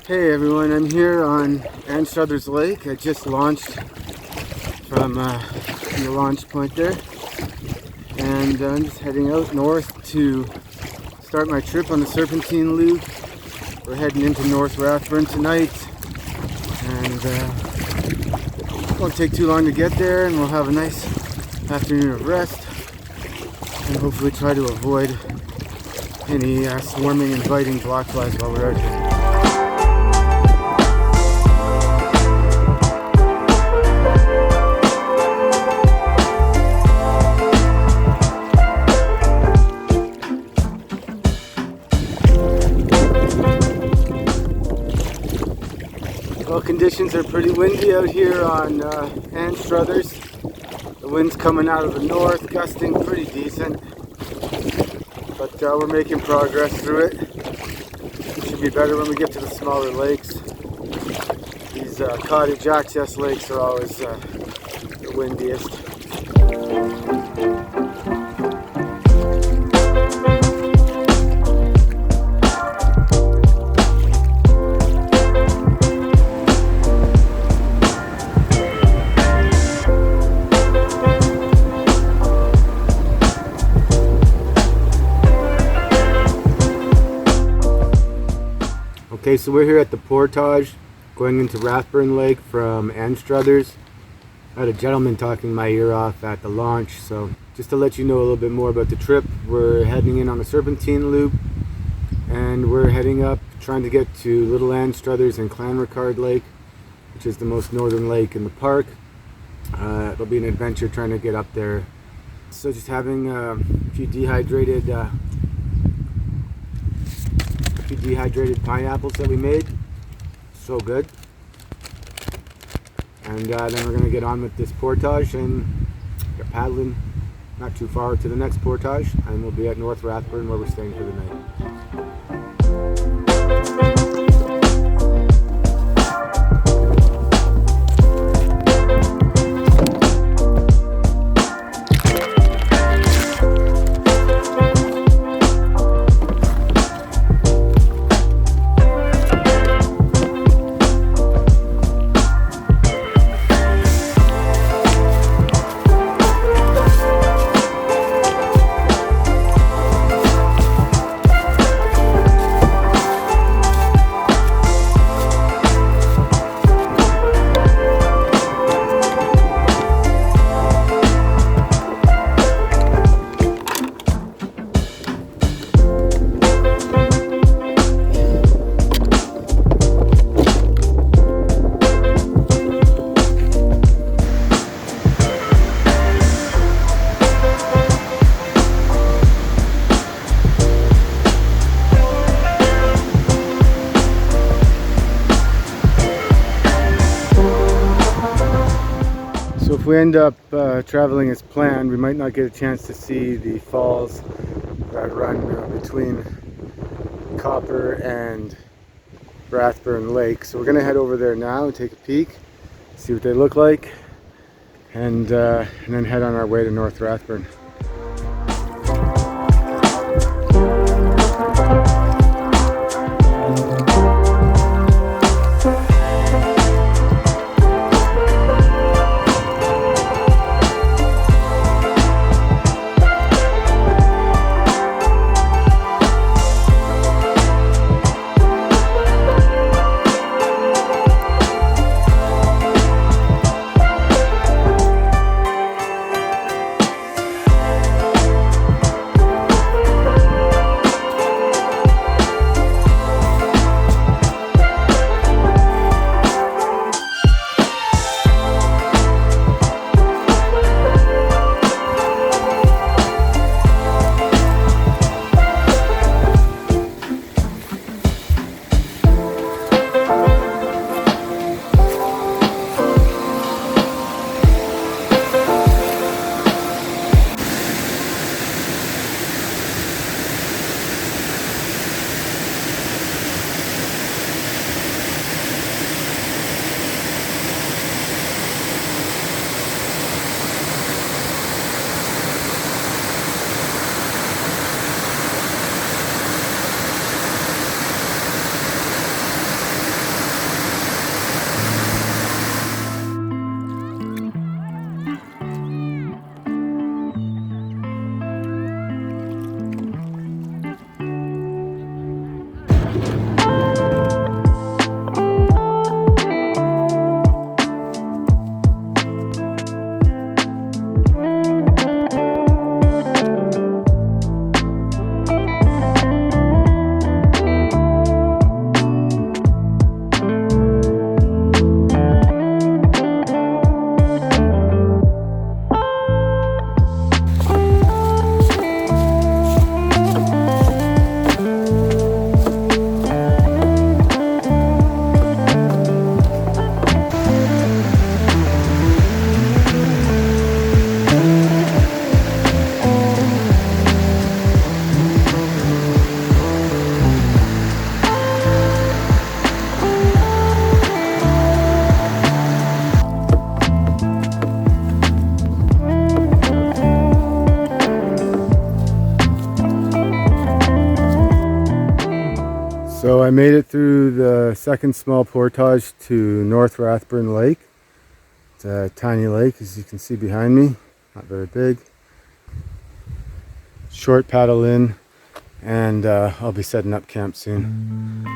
Hey everyone, I'm here on Anstruther's Lake. I just launched from the launch point there, and I'm just heading out north to start my trip on the Serpentine loop. We're heading into North Rathbun tonight, and it won't take too long to get there, and we'll have a nice afternoon of rest and hopefully try to avoid any swarming and biting blockflies while we're out here. Well, conditions are pretty windy out here on Anstruther's. The wind's coming out of the north, gusting pretty decent, but we're making progress through it. It should be better when we get to the smaller lakes. These cottage access lakes are always the windiest. Okay, so we're here at the portage going into Rathburn Lake from Anstruther's. I had a gentleman talking my ear off at the launch, so just to let you know a little bit more about the trip, we're heading in on the Serpentine loop, and we're heading up trying to get to Little Anstruther's and Clanricarde Lake, which is the most northern lake in the park. It'll be an adventure trying to get up there. So just having a few dehydrated pineapples that we made. So good. And then we're going to get on with this portage and get paddling not too far to the next portage, and we'll be at North Rathbun where we're staying for the night. So if we end up traveling as planned, we might not get a chance to see the falls that run between Copper and Rathburn Lake. So we're going to head over there now and take a peek, see what they look like, and then head on our way to North Rathbun. made it through the second small portage to North Rathbun Lake. It's a tiny lake, as you can see behind me, not very big. Short paddle in, and I'll be setting up camp soon.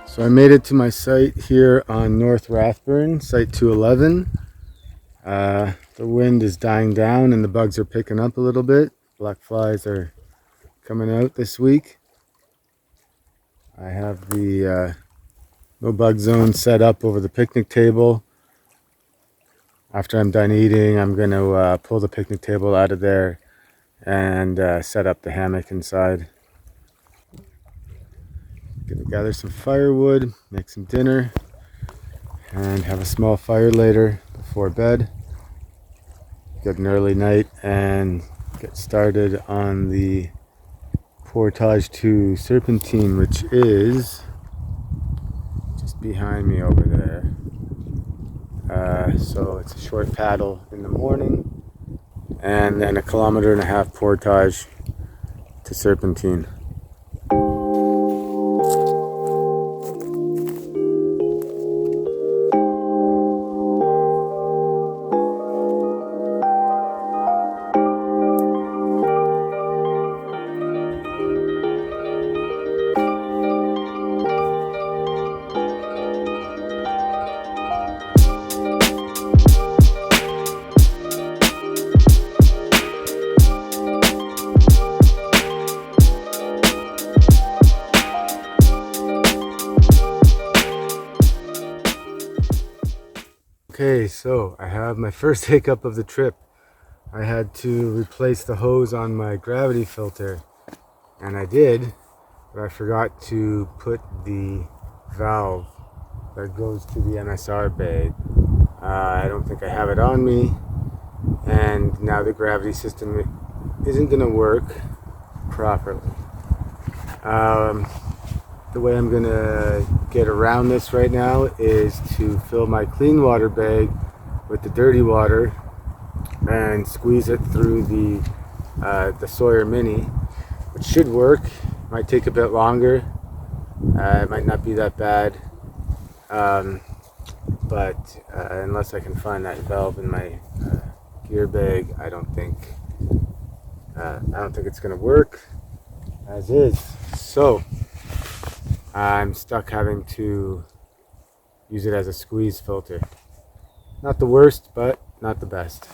So I made it to my site here on North Rathburn, site 211. The wind is dying down and the bugs are picking up a little bit. Black flies are coming out this week. I have the no bug zone set up over the picnic table. After I'm done eating, I'm going to pull the picnic table out of there and set up the hammock inside. Gonna gather some firewood, make some dinner, and have a small fire later before bed. Get an early night and get started on the portage to Serpentine, which is just behind me over there. So it's a short paddle in the morning and then 1.5 kilometer portage to Serpentine. Okay, so I have my first hiccup of the trip. I had to replace the hose on my gravity filter, and I did, but I forgot to put the valve that goes to the MSR bay. I don't think I have it on me, and now the gravity system isn't going to work properly. the way I'm gonna get around this right now is to fill my clean water bag with the dirty water and squeeze it through the Sawyer Mini, which should work. Might take a bit longer. It might not be that bad, but unless I can find that valve in my gear bag, I don't think it's gonna work as is. So I'm stuck having to use it as a squeeze filter. Not the worst, but not the best.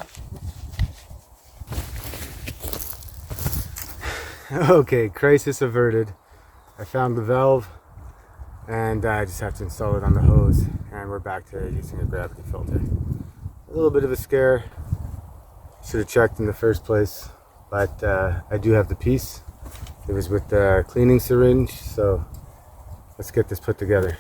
Okay, crisis averted. I found the valve, and I just have to install it on the hose, and we're back to using a gravity filter. A little bit of a scare. Should have checked in the first place, but I do have the piece. It was with the cleaning syringe, so let's get this put together.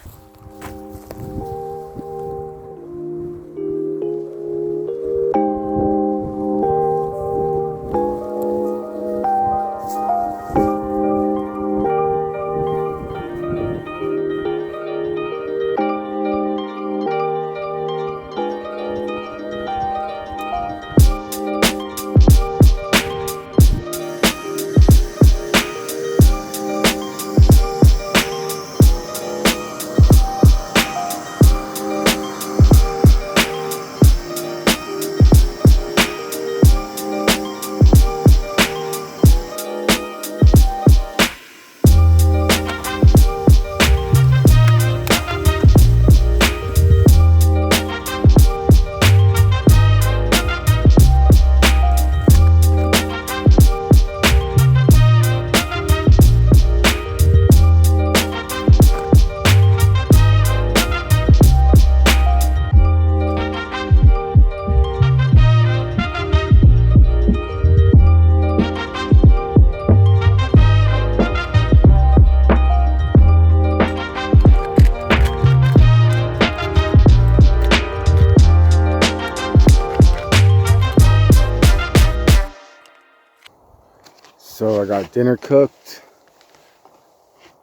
So I got dinner cooked.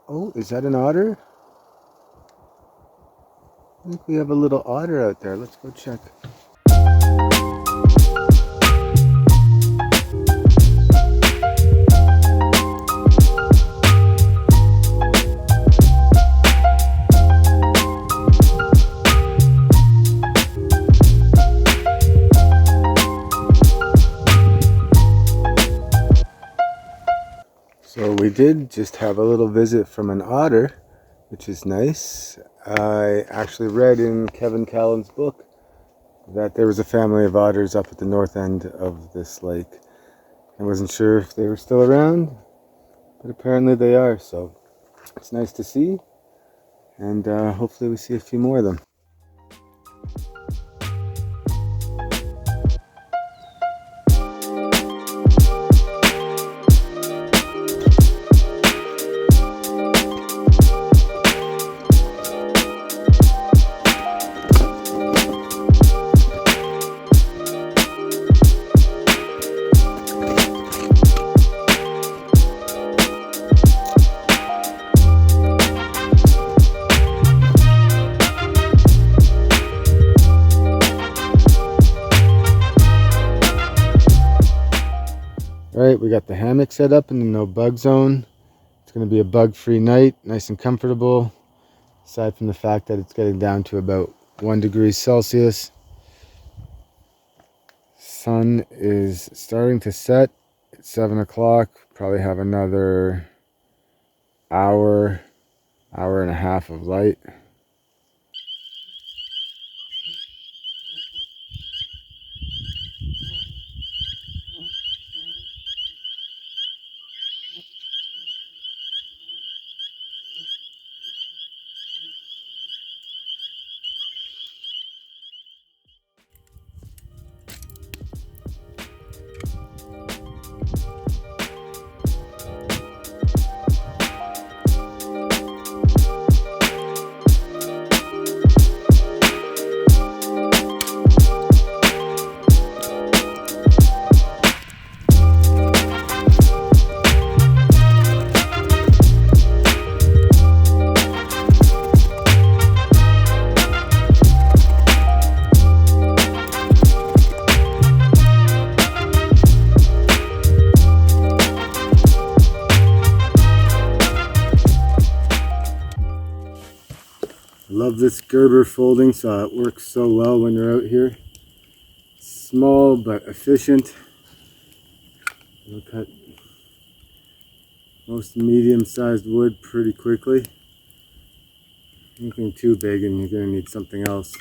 Oh, is that an otter? I think we have a little otter out there. Let's go check. So we did just have a little visit from an otter, which is nice. I actually read in Kevin Callan's book that there was a family of otters up at the north end of this lake. I wasn't sure if they were still around, but apparently they are, so it's nice to see, and hopefully we see a few more of them. Alright, we got the hammock set up in the no bug zone. It's going to be a bug-free night, nice and comfortable, aside from the fact that it's getting down to about 1 degree Celsius. Sun is starting to set. It's 7 o'clock. Probably have another hour and a half of light. Love this Gerber folding saw. It works so well when you're out here. Small but efficient. It'll cut most medium-sized wood pretty quickly. Anything too big and you're going to need something else.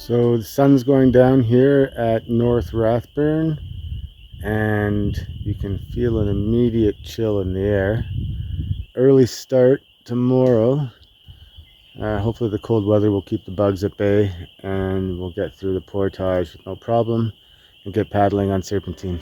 So the sun's going down here at North Rathburn, and you can feel an immediate chill in the air. Early start tomorrow. Hopefully the cold weather will keep the bugs at bay and we'll get through the portage with no problem and get paddling on Serpentine.